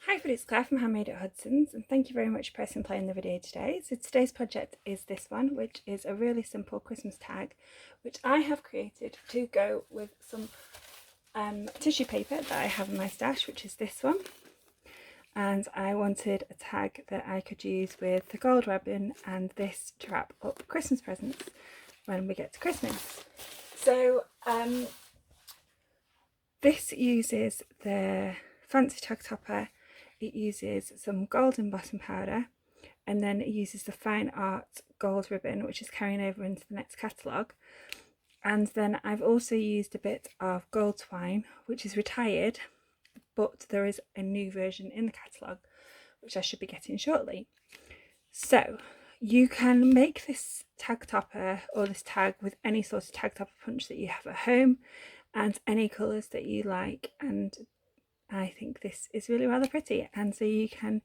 Hi everybody, it's Claire from Handmade at Hudson's, and thank you very much for pressing play in the video today. So today's project is this one, which is a really simple Christmas tag, which I have created to go with some tissue paper that I have in my stash, which is this one. And I wanted a tag that I could use with the gold ribbon and this to wrap up Christmas presents when we get to Christmas. So this uses the fancy tag topper. It uses some gold embossing powder, and then it uses the fine art gold ribbon, which is carrying over into the next catalogue. And then I've also used a bit of gold twine, which is retired, but there is a new version in the catalogue, which I should be getting shortly. So you can make this tag topper or this tag with any sort of tag topper punch that you have at home and any colours that you like, and I think this is really rather pretty, and so you can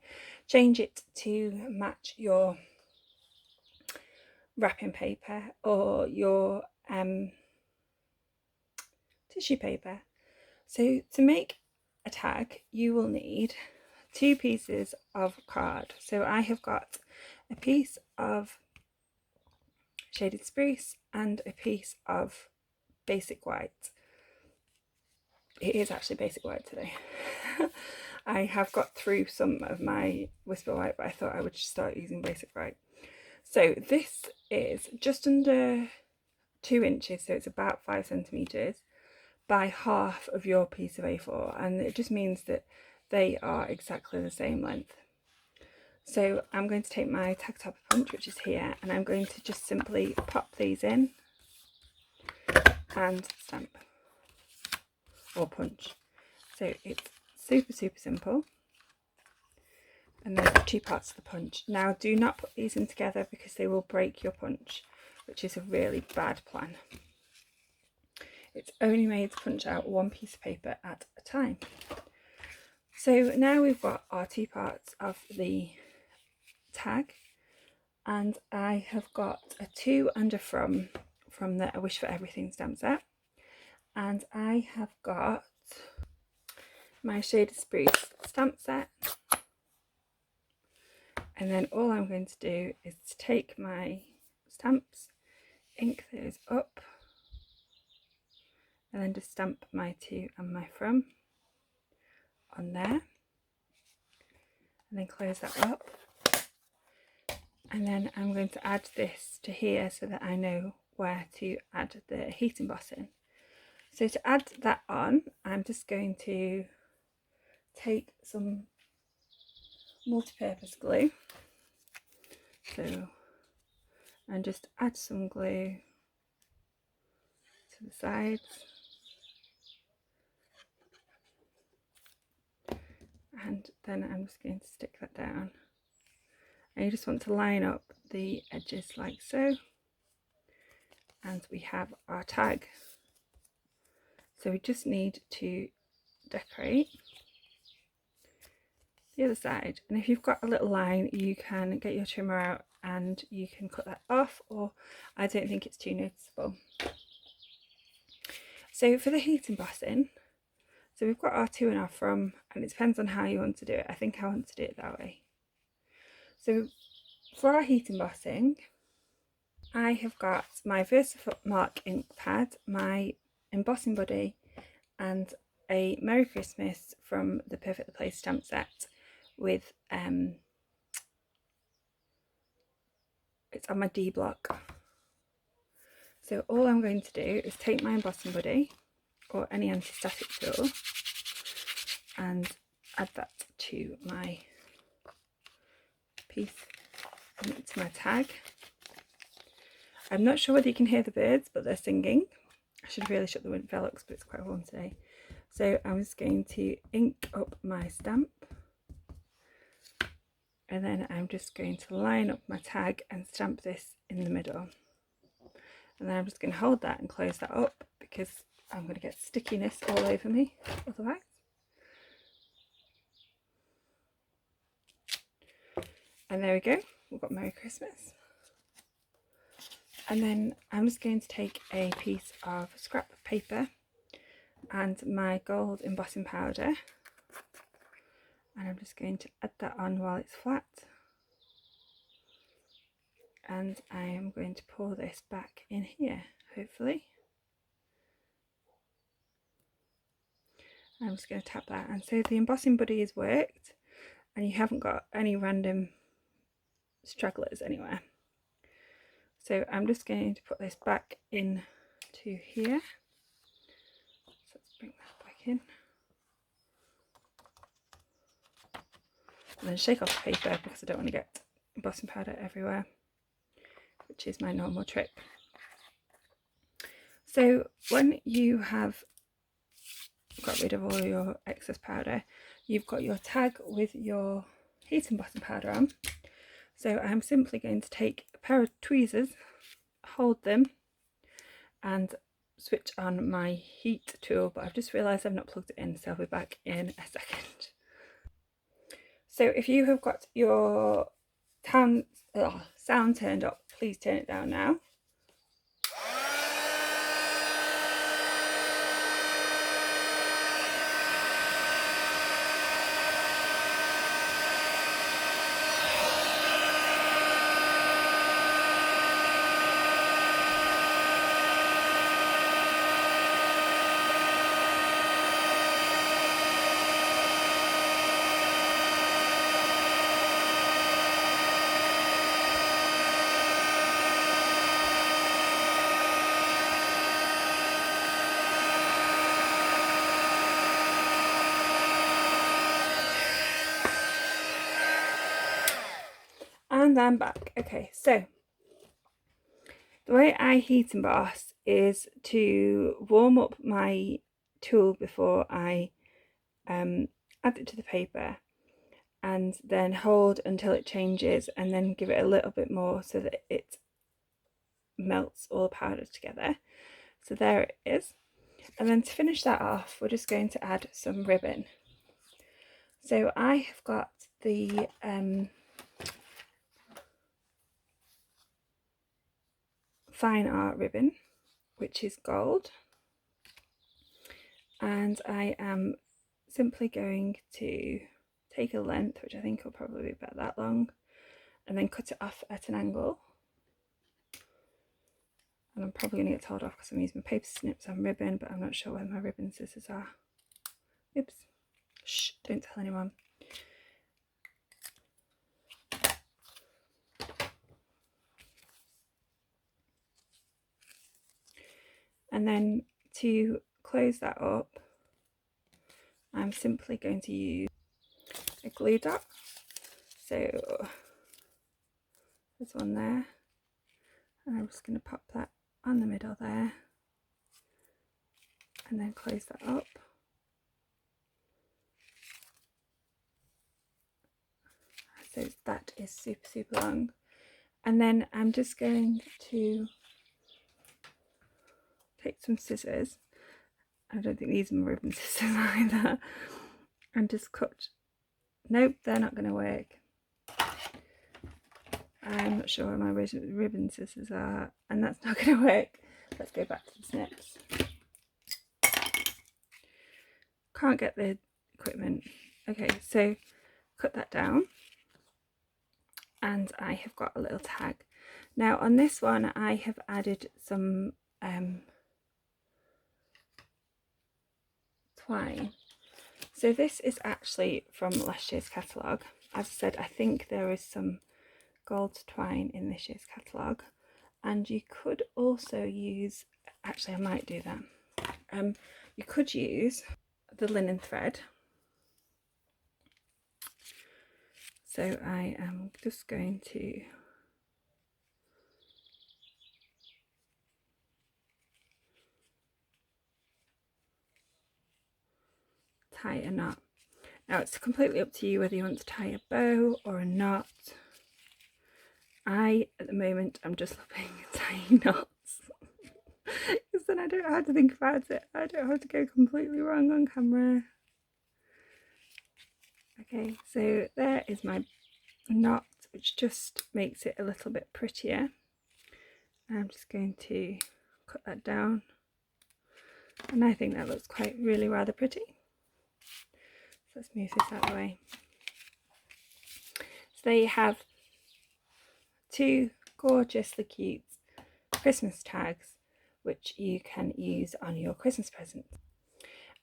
change it to match your wrapping paper or your tissue paper. So to make a tag you will need 2 pieces of card. So I have got a piece of shaded spruce and a piece of basic white. It is actually basic white today. I have got through some of my whisper white, but I thought I would just start using basic white. So this is just under 2 inches, so it's about 5 centimetres by half of your piece of A4, and it just means that they are exactly the same length. So I'm going to take my tag topper punch, which is here, and I'm going to just simply pop these in and stamp or punch. So it's super simple, and there's the 2 parts of the punch. Now do not put these in together because they will break your punch, which is a really bad plan. It's only made to punch out 1 piece of paper at a time. So now we've got our 2 parts of the tag, and I have got a to and a from the A Wish for Everything stamp set, and I have got my shaded spruce stamp set, and then all I'm going to do is to take my stamps, ink those up, and then just stamp my to and my from on there, and then close that up. And then I'm going to add this to here so that I know where to add the heat embossing. So to add that on, I'm just going to take some multi-purpose glue, and just add some glue to the sides, and then I'm just going to stick that down, and you just want to line up the edges like so, and we have our tag. So we just need to decorate the other side, and if you've got a little line you can get your trimmer out and you can cut that off, or I don't think it's too noticeable. So for the heat embossing, so we've got our to and our from, and it depends on how you want to do it. I think I want to do it that way. So for our heat embossing, I have got my Versamark ink pad, my embossing buddy, and a Merry Christmas from the Perfectly Placed stamp set with it's on my D block. So all I'm going to do is take my embossing buddy or any anti-static tool and add that to my piece, to my tag. I'm not sure whether you can hear the birds, but they're singing. I should really shut the window but it's quite warm today. So I'm just going to ink up my stamp, and then I'm just going to line up my tag and stamp this in the middle, and then I'm just going to hold that and close that up because I'm going to get stickiness all over me otherwise. And there we go, we've got Merry Christmas. And then I'm just going to take a piece of scrap paper and my gold embossing powder, and I'm just going to add that on while it's flat, and I am going to pour this back in here, hopefully. I'm just going to tap that, and so the embossing buddy has worked and you haven't got any random stragglers anywhere. So I'm just going to put this back in to here. So let's bring that back in. And then shake off the paper because I don't want to get embossing powder everywhere, which is my normal trick. So when you have got rid of all your excess powder, you've got your tag with your heat embossing powder on. So I'm simply going to take a pair of tweezers, hold them, and switch on my heat tool, but I've just realised I've not plugged it in, so I'll be back in a second. So if you have got your sound turned up, please turn it down now. And I'm back. Okay, so the way I heat emboss is to warm up my tool before I add it to the paper, and then hold until it changes, and then give it a little bit more so that it melts all the powder together. So there it is. And then to finish that off, we're just going to add some ribbon. So I have got the fine art ribbon, which is gold, and I am simply going to take a length, which I think will probably be about that long, and then cut it off at an angle. And I'm probably going to get told off because I'm using my paper snips on ribbon, but I'm not sure where my ribbon scissors are. Oops. Shh, don't tell anyone. And then to close that up, I'm simply going to use a glue dot. So there's one there, and I'm just going to pop that on the middle there, and then close that up. So that is super long. And then I'm just going to take some scissors. I don't think these are my ribbon scissors either. And just cut. Nope, they're not going to work. I'm not sure where my ribbon scissors are, and that's not going to work. Let's go back to the snips. Can't get the equipment. Okay, so cut that down, and I have got a little tag. Now on this one I have added some twine. So this is actually from last year's catalogue. As I said, I think there is some gold twine in this year's catalogue, and you could also use, actually I might do that, you could use the linen thread. So I am just going to tie a knot. Now it's completely up to you whether you want to tie a bow or a knot. I, at the moment, I'm just loving tying knots because then I don't have to think about it. I don't have to go completely wrong on camera. Okay, so there is my knot, which just makes it a little bit prettier. I'm just going to cut that down, and I think that looks quite really rather pretty. So let's move this out of the way. So there you have two gorgeously cute Christmas tags which you can use on your Christmas presents.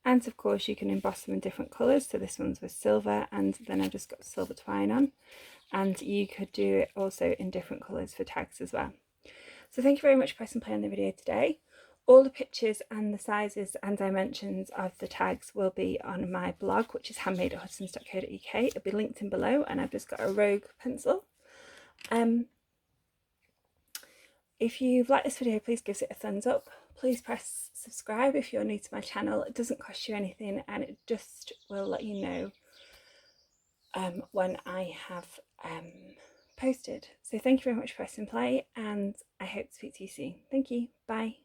And of course you can emboss them in different colours, so this one's with silver and then I just got silver twine on, and you could do it also in different colours for tags as well. So thank you very much for pressing play on the video today. All the pictures and the sizes and dimensions of the tags will be on my blog, which is handmade@hudsons.co.uk. It'll be linked in below, and I've just got a rogue pencil. If you've liked this video, please give it a thumbs up. Please press subscribe if you're new to my channel. It doesn't cost you anything and it just will let you know when I have posted. So thank you very much for pressing play, and I hope to speak to you soon. Thank you. Bye.